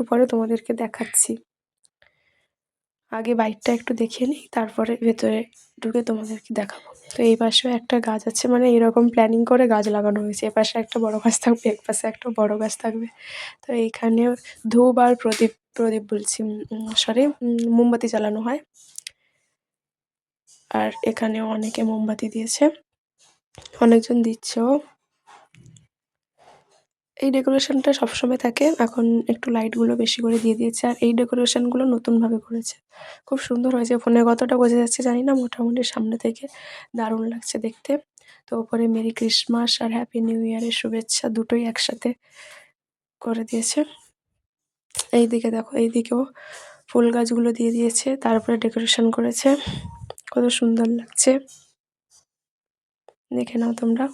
একটু পরে তোমাদেরকে দেখাচ্ছি। আগে বাইকটা একটু দেখিয়ে নিই, তারপরে ভেতরে ঢুকে তোমাদেরকে দেখাবো। তো এই পাশেও একটা গাছ আছে, মানে এরকম প্ল্যানিং করে গাছ লাগানো হয়েছে। এপাশে একটা বড় গাছ থাকবে, এক পাশে একটা বড় গাছ থাকবে। তো এইখানেও ধূপ আর প্রদীপ প্রদীপ বলছি সরি মোমবাতি জ্বালানো হয়। আর এখানেও অনেকে মোমবাতি দিয়েছে, অনেকজন দিচ্ছেও। এই ডেকোরেশনটা সবসময় থাকে, এখন একটু লাইটগুলো বেশি করে দিয়ে দিয়েছে। আর এই ডেকোরেশনগুলো নতুনভাবে করেছে, খুব সুন্দর হয়েছে। ফোনে কতটা বোঝা যাচ্ছে জানি না, মোটামুটি সামনে থেকে দারুণ লাগছে দেখতে। তো ওপরে মেরি ক্রিসমাস আর হ্যাপি নিউ ইয়ারের শুভেচ্ছা দুটোই একসাথে করে দিয়েছে। এইদিকে দেখো, এইদিকেও ফুল গাছগুলো দিয়ে দিয়েছে, তারপরে ডেকোরেশন করেছে, কত সুন্দর লাগছে, দেখে নাও তোমরা।